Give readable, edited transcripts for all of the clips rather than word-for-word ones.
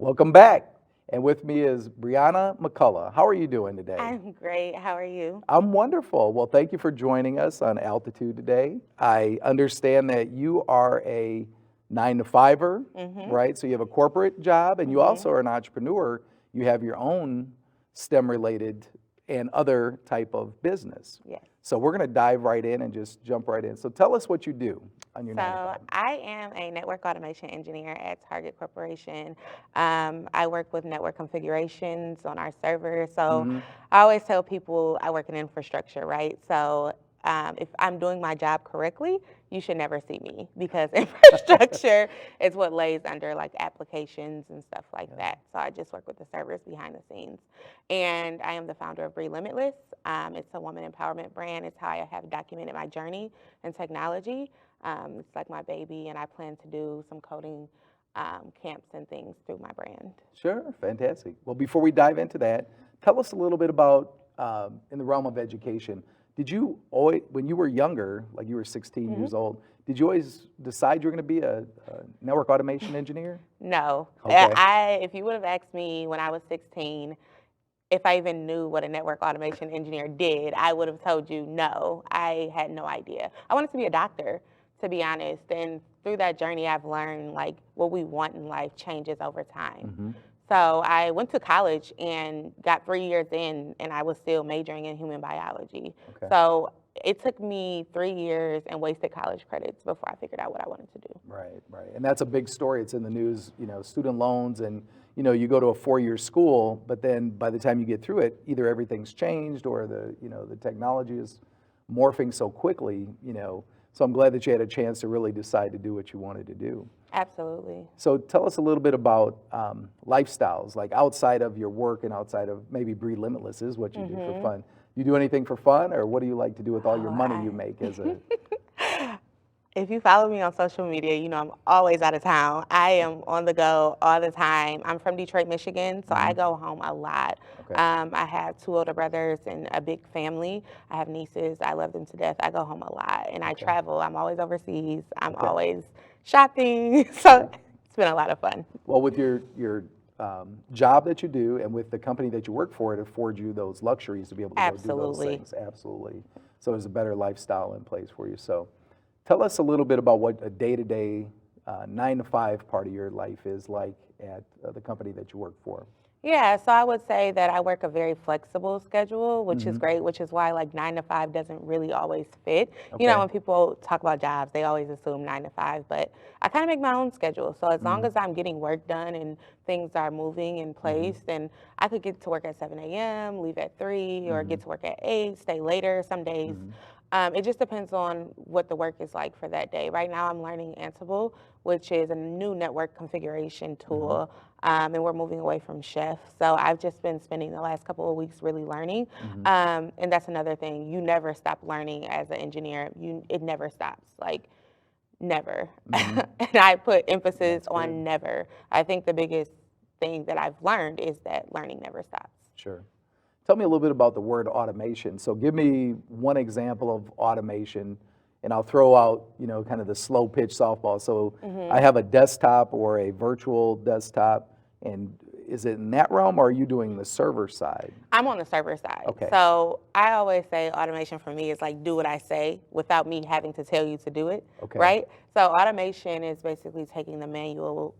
Welcome back. And with me is Brianna McCullough. How are you doing today? I'm great. How are you? I'm wonderful. Well, thank you for joining us on Altitude today. I understand that you are a 9 to 5er, Mhm. right? So you have a corporate job and you Mhm. also are an entrepreneur. You have your own STEM related and other type of business. Yes. So we're going to dive right in and just jump right in. So tell us what you do on your 9 to 5. I am a network automation engineer at Target Corporation. I work with network configurations on our server. So Mm-hmm. I always tell people I work in infrastructure, right? So if I'm doing my job correctly, you should never see me because infrastructure is what lays under like applications and stuff like that. So I just work with the servers behind the scenes. And I am the founder of Bree Limitless. It's a woman empowerment brand. It's how I have documented my journey in technology. It's like my baby, and I plan to do some coding camps and things through my brand. Sure, fantastic. Well, before we dive into that, tell us a little bit about in the realm of education. Did you always, when you were younger, like you were 16 Hmm. years old, did you always decide you were going to be a network automation engineer? No, Okay. if you would have asked me when I was 16 if I even knew what a network automation engineer did, I would have told you no. I had no idea. I wanted to be a doctor, to be honest. And through that journey, I've learned like what we want in life changes over time. Hmm. So I went to college and got 3 years in, and I was still majoring in human biology. Okay. So it took me 3 years and wasted college credits before I figured out what I wanted to do. Right, right. And that's a big story. It's in the news, student loans and, you go to a 4-year school, but then by the time you get through it, either everything's changed or the technology is morphing so quickly, So I'm glad that you had a chance to really decide to do what you wanted to do. Absolutely. So tell us a little bit about lifestyles, like outside of your work and outside of maybe Breed Limitless is what you do for fun. You do anything for fun, or what do you like to do with all your Oh, money you make as a? If you follow me on social media, you know I'm always out of town. I am on the go all the time. I'm from Detroit, Michigan, so I go home a lot. Okay. I have 2 older brothers and a big family. I have nieces. I love them to death. I go home a lot, and I Okay. travel. I'm always overseas. I'm Okay. always shopping. So it's been a lot of fun. Well, with your job that you do and with the company that you work for, it affords you those luxuries to be able to go do those Absolutely. things. Absolutely. So there's a better lifestyle in place for you. So tell us a little bit about what a day-to-day 9 to 5 part of your life is like at the company that you work for. Yeah, so I would say that I work a very flexible schedule, which is Mhm. great, which is why like 9 to 5 doesn't really always fit. You know, Okay. when people talk about jobs, they always assume 9 to 5, but I kind of make my own schedule. So as long Mhm. as I'm getting work done and things are moving in place, then I could get to work at 7 a.m., leave at 3, or get to work at 8, stay later some days. It just depends on what the work is like for that day. Right now, I'm learning Ansible, which is a new network configuration tool, and we're moving away from Chef. So I've just been spending the last couple of weeks really learning, and that's another thing. You never stop learning as an engineer. It never stops, like never. Mhm. And I put emphasis That's good. on never. I think the biggest thing that I've learned is that learning never stops. Sure. Tell me a little bit about the word automation. So give me one example of automation, and I'll throw out, kind of the slow pitch softball. So I have a desktop or a virtual desktop, and is it in that realm, or are you doing the server side? I'm on the server side. Okay. So I always say automation for me is like do what I say without me having to tell you to do it. Okay. Right? So automation is basically taking the manual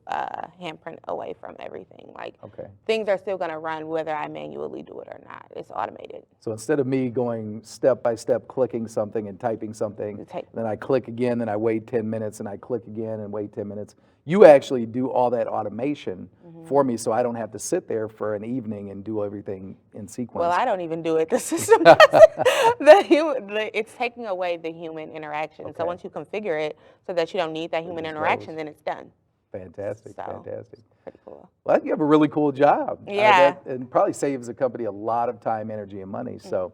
handprint away from everything. Like Okay. things are still going to run whether I manually do it or not. It's automated. So instead of me going step by step, clicking something and typing something, then I click again, then I wait 10 minutes, and I click again and wait 10 minutes. You actually do all that automation for me, so I don't have to sit there for an evening and do everything in sequence. Well, I don't even do it. The system does it. It's taking away the human interaction. Okay. So once you configure it so that you don't need that human just interaction, goes. then it's done. Fantastic, So, fantastic. Pretty cool. Well, you have a really cool job. Yeah. And probably saves the company a lot of time, energy, and money. So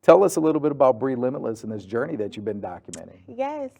tell us a little bit about Bree Limitless and this journey that you've been documenting. Yes,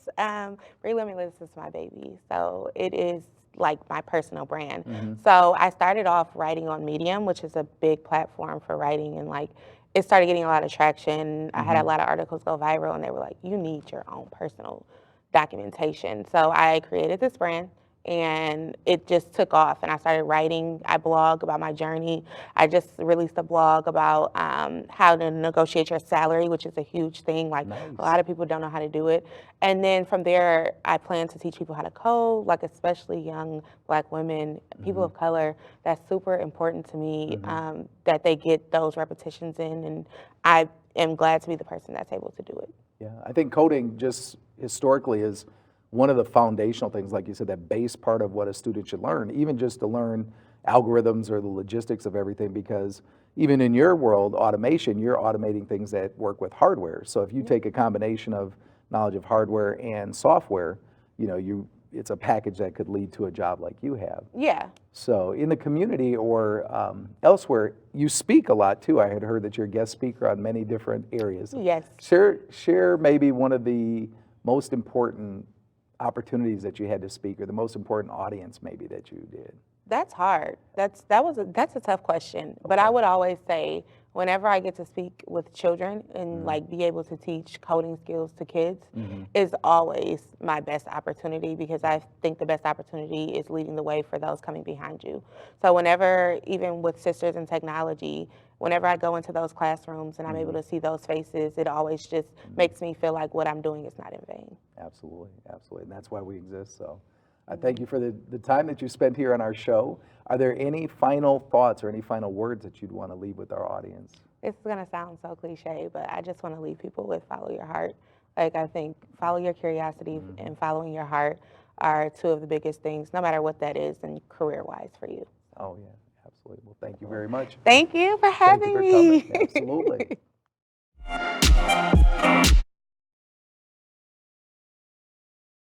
Bree Limitless is my baby. So it is like my personal brand. So I started off writing on Medium, which is a big platform for writing, and like it started getting a lot of traction. I had a lot of articles go viral, and they were like, "You need your own personal documentation." So I created this brand, and it just took off. And I started writing. I blog about my journey. I just released a blog about how to negotiate your salary, which is a huge thing. Like Nice. a lot of people don't know how to do it. And then from there, I plan to teach people how to code, like especially young Black women, people of color. That's super important to me, that they get those repetitions in. And I am glad to be the person that's able to do it. Yeah, I think coding just historically is one of the foundational things, like you said, that base part of what a student should learn, even just to learn algorithms or the logistics of everything, because even in your world, automation, you're automating things that work with hardware. So if you take a combination of knowledge of hardware and software, it's a package that could lead to a job like you have. Yeah. So in the community or elsewhere, you speak a lot too. I had heard that you're a guest speaker on many different areas. Yes. Share maybe one of the most important opportunities that you had to speak, or the most important audience maybe that you did. That's hard. That's a tough question. But I would always say, whenever I get to speak with children and like be able to teach coding skills to kids is always my best opportunity, because I think the best opportunity is leading the way for those coming behind you. So whenever, even with Sisters in Technology, whenever I go into those classrooms and I'm able to see those faces, it always just makes me feel like what I'm doing is not in vain. Absolutely, absolutely. And that's why we exist. So I thank you for the time that you spent here on our show. Are there any final thoughts or any final words that you'd want to leave with our audience? It's going to sound so cliche, but I just want to leave people with follow your heart. Like, I think follow your curiosity and following your heart are two of the biggest things, no matter what that is, and career-wise for you. Oh, yeah, absolutely. Well, thank you very much. Thank you for having Thank you for me. coming. Absolutely.